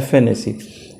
FNAC۔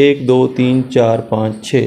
1 2 3 4 5 6۔